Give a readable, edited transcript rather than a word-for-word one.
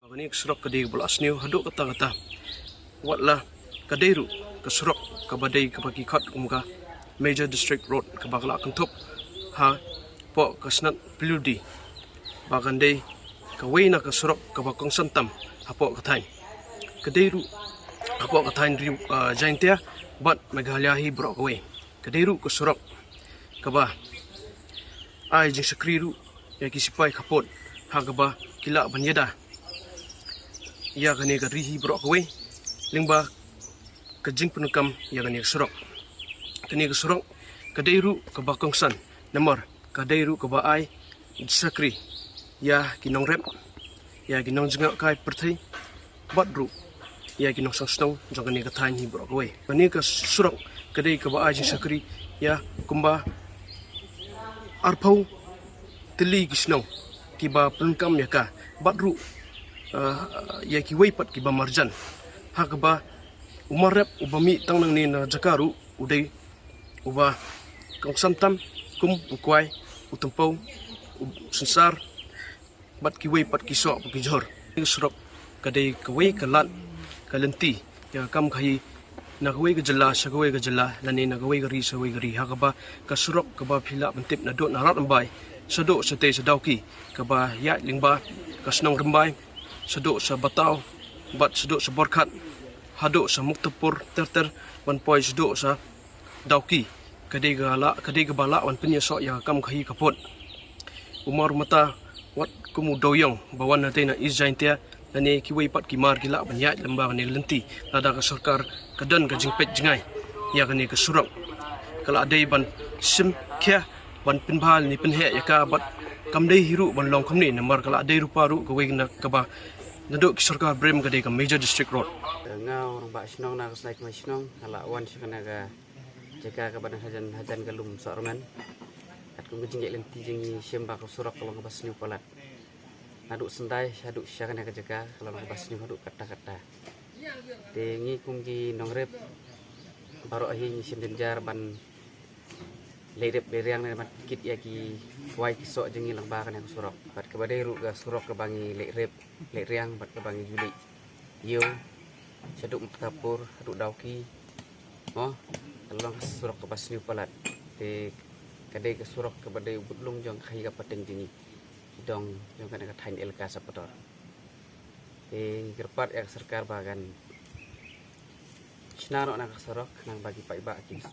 Ini keserok kedai belas niu haduk kata-kata. Watlah kedai ru keserok kebadai kebagi kat kumka Major District Road kebakla kentup ha po kesnat peludi. Bagandai kawai nak keserok kebakong santam hapo katain. Kedai ru hapo katain ri jaintia bat meghaliahi bro kawai. Kedai ru keserok keba ai jing sekri ru ya kisipai kapot ha keba kila banyeda. Ya kani ka rihi bro kawai lingba kajing penukam ya kani keserok. Kani keserok kedai ru kebakong san nomor kedai ru keba ai sekri ya kinong rep ya kinong jengak kai pertai bat ru ya kinong sangsnong jong kani katain hi bro kawai. Kani keserok kedai keba ai jing sekri ya kumba arpau teli kisnong kiba penukam ya ka bat ru ya ki weipat ki ba marjan ha ka ba umarap ubami tang nang ni na jakaru udai uba kong samtam kum ukwai utumpau sensar bat ki weipat ki so ki jor surok kadai kawai kalat kalenti ya kam khai na kawai ka jala sa kawai ka jala lani na kawai gari sa kawai gari ha ka ba ka surok ka ba phila bantip na do na rat ambai sado sa te sa dawki ka ba ya lingba kasnong rembai seduk sa batau bat seduk sa borkat haduk sa muktapur ter wan poi seduk sa dauki kadai gala wan penyesok ya kam khahi kapot umar mata wat kumu doyong bawan na na izaintia nani kiwai pat kimar gila banyak lembang ni lenti lada ka sarkar kadan ka jingpet jingai ya kani ka surok kala adai ban sim kya ban pinbhal ni penhe ya ka bat kamdai hiru ban long khamni namar kala adai rupa ru ka wei na ka ba naduk sarkar brem kadai ka Major District Road ngau orang bak sinong na kasnai kemai sinong ala wan sikana ga jaga ka badan hajan galum sorongan at kung jingge lenti jingi siamba ka surak kalau ka basniu palat aduk sendai aduk sikana ka jaga kalau ka basniu aduk kata-kata tengi kunggi nongrep baru ahi ni sim denjar ban lerep leriang na mat kit ya ki wai kisok jengi lang bakan yang surok bat ke badai ru ga surok ke bangi lerep leriang bat ke bangi juli yo saduk mutapur aduk dauki oh kalong surok ke basniu palat te kadai ke surok ke badai budlung jong khai ka pateng jengi dong jong kana ka tain elka sapator te gerpat ya sarkar bagan Sinaro na kasorok nang bagi paiba aking